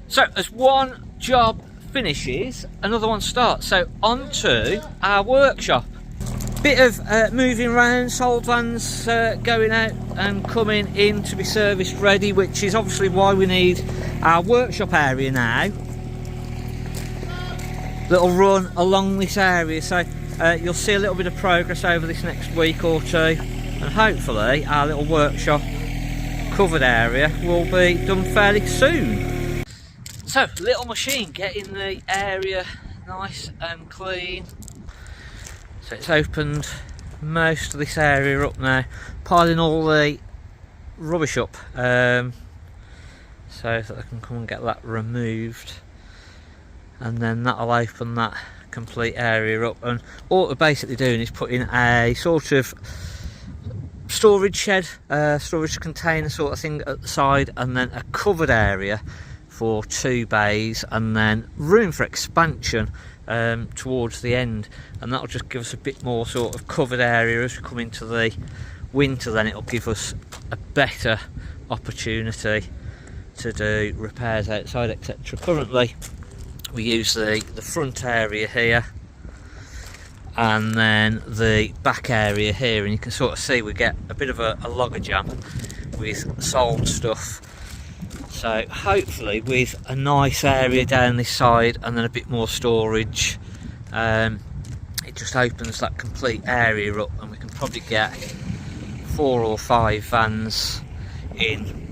So as one job finishes, another one starts. So on to our workshop. Bit of moving around, sold vans going out and coming in to be service ready, which is obviously why we need our workshop area now. That'll run along this area, so you'll see a little bit of progress over this next week or two, and hopefully our little workshop covered area will be done fairly soon. So little machine getting the area nice and clean. So it's opened most of this area up now, piling all the rubbish up so that I can come and get that removed, and then that'll open that complete area up. And all we're basically doing is putting a sort of storage shed, storage container sort of thing at the side, and then a covered area for 2 bays, and then room for expansion towards the end, and that'll just give us a bit more sort of covered area as we come into the winter. Then it'll give us a better opportunity to do repairs outside, etc. Currently we use the front area here and then the back area here, and you can sort of see we get a bit of a logger jam with sold stuff. So hopefully with a nice area down this side and then a bit more storage, it just opens that complete area up, and we can probably get 4 or 5 vans in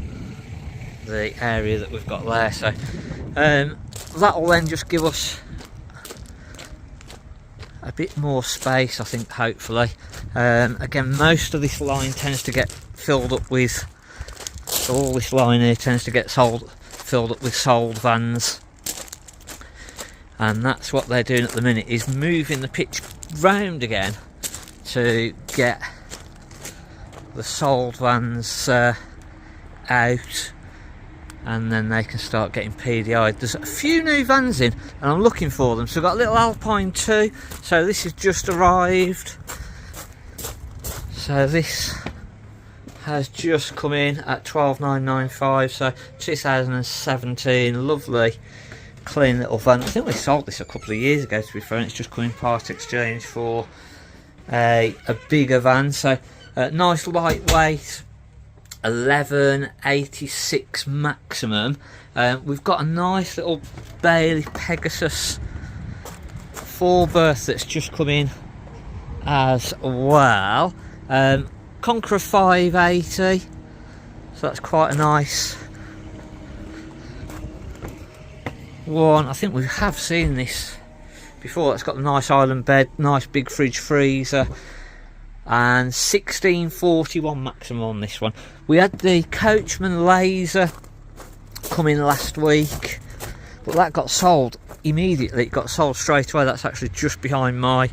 the area that we've got there. So that'll then just give us a bit more space, I think, hopefully. Again, most of this line tends to get filled up with, so all this line here tends to get filled up with sold vans, and that's what they're doing at the minute, is moving the pitch round again to get the sold vans out, and then they can start getting PDI'd. There's a few new vans in and I'm looking for them. So we've got a little Alpine 2, so this has just arrived. So this has just come in at 12,995, so 2017, lovely clean little van. I think we sold this a couple of years ago, to be fair, and it's just come in part exchange for a bigger van. So nice lightweight, 1186 maximum. We've got a nice little Bailey Pegasus 4-berth that's just come in as well. Conqueror 580, so that's quite a nice one. I think we have seen this before. It's got a nice island bed, nice big fridge freezer, and 1641 maximum on this one. We had the Coachman Laser come in last week, but that got sold immediately. It got sold straight away. That's actually just behind my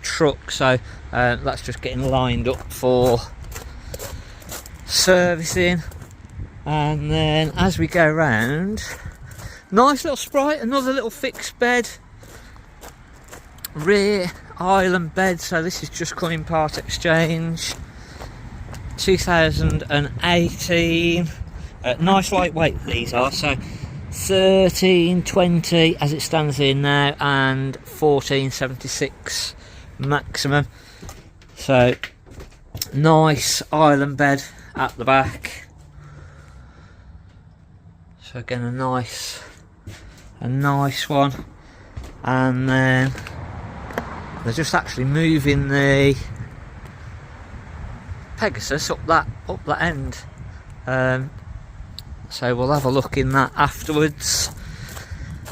truck, so that's just getting lined up for servicing. And then as we go round, nice little Sprite, another little fixed bed, rear island bed. So this is just coming part exchange, 2018. Nice lightweight these are, so 1320 as it stands here now, and 1476 maximum. So nice island bed at the back. So again, a nice one. And then they're just actually moving the Pegasus up that end. So we'll have a look in that afterwards,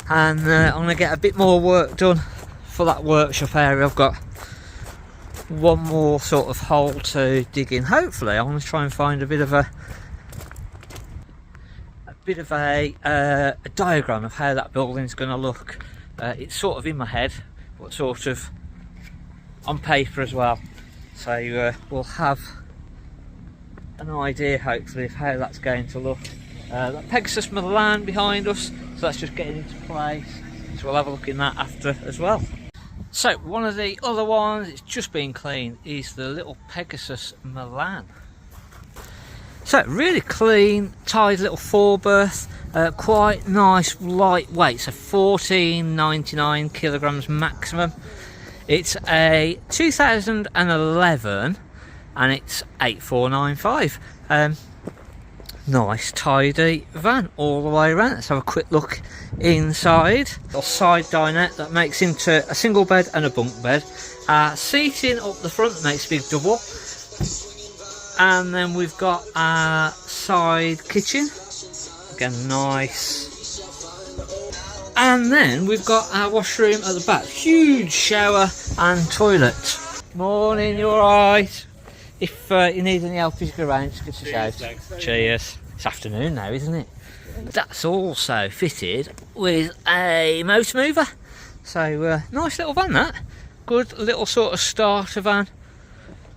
and I'm going to get a bit more work done for that workshop area. I've got one more sort of hole to dig in. Hopefully I'm going to try and find a bit of a diagram of how that building's going to look. It's sort of in my head, but sort of on paper as well, so we'll have an idea hopefully of how that's going to look. That Pegasus Milan behind us, so that's just getting into place, so we'll have a look in that after as well. So one of the other ones that's just been cleaned is the little Pegasus Milan. So really clean, tidy little 4-berth. quite nice lightweight, so 1499 kilograms maximum. It's a 2011 and it's 8495. Nice tidy van all the way around. Let's have a quick look inside. Little side dinette that makes into a single bed and a bunk bed. Seating up the front makes a big double. And then we've got our side kitchen. Again, nice. And then we've got our washroom at the back. Huge shower and toilet. Morning, you alright? If you need any help as you go around, just give us a shout. Cheers. It's afternoon now, isn't it? That's also fitted with a motor mover. So, nice little van that. Good little sort of starter van.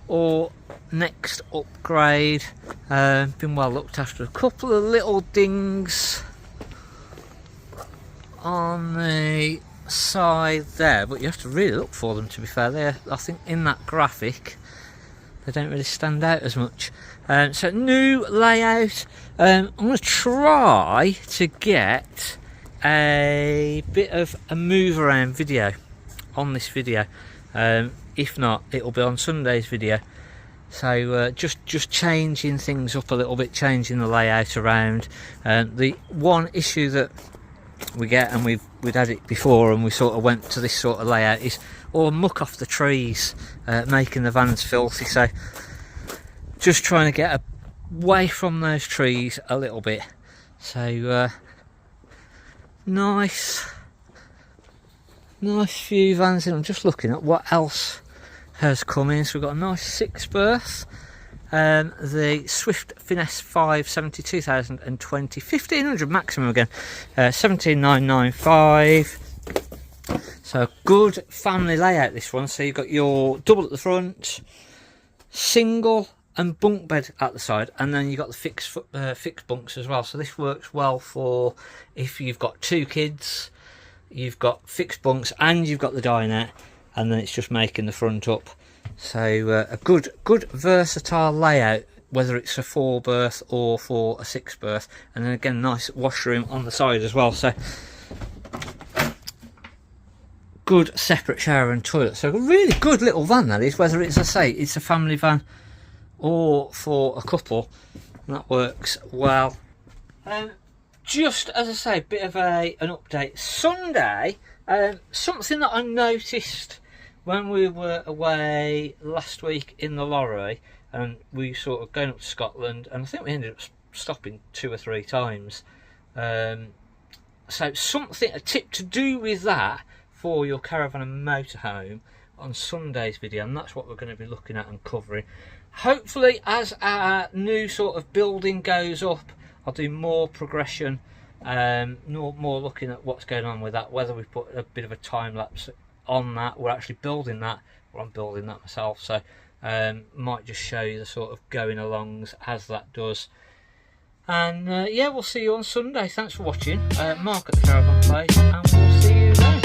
Or next upgrade. Been well looked after. A couple of little dings on the side there, but you have to really look for them, to be fair. There, I think in that graphic they don't really stand out as much. So new layout. I'm going to try to get a bit of a move around video on this video. If not, it'll be on Sunday's video. So just changing things up a little bit, changing the layout around. The one issue that we get, and we'd had it before and we sort of went to this sort of layout, is all muck off the trees, making the vans filthy. So just trying to get away from those trees a little bit. So nice few vans in. I'm just looking at what else has come in. So we've got a nice 6 berth. The Swift Finesse 570 2020, 1500 maximum again, 17995. So good family layout, this one. So you've got your double at the front, single and bunk bed at the side, and then you've got the fixed bunks as well. So this works well for if you've got 2 kids, you've got fixed bunks and you've got the dinette, and then it's just making the front up. So a good versatile layout, whether it's a 4 berth or for a 6 berth. And then again, nice washroom on the side as well. So good separate shower and toilet. So a really good little van that is, whether it's, I say, it's a family van or for a couple. And that works well. Just as I say, a bit of an update. Sunday, something that I noticed when we were away last week in the lorry, and we sort of going up to Scotland, and I think we ended up stopping 2 or 3 times. So a tip to do with that for your caravan and motorhome on Sunday's video, and that's what we're going to be looking at and covering. Hopefully, as our new sort of building goes up, I'll do more progression, more looking at what's going on with that, whether we put a bit of a time lapse on that, we're actually building that, or I'm building that myself. So might just show you the sort of going alongs as that does. And yeah, we'll see you on Sunday. Thanks for watching. Mark at the Caravan page, and we'll see you then.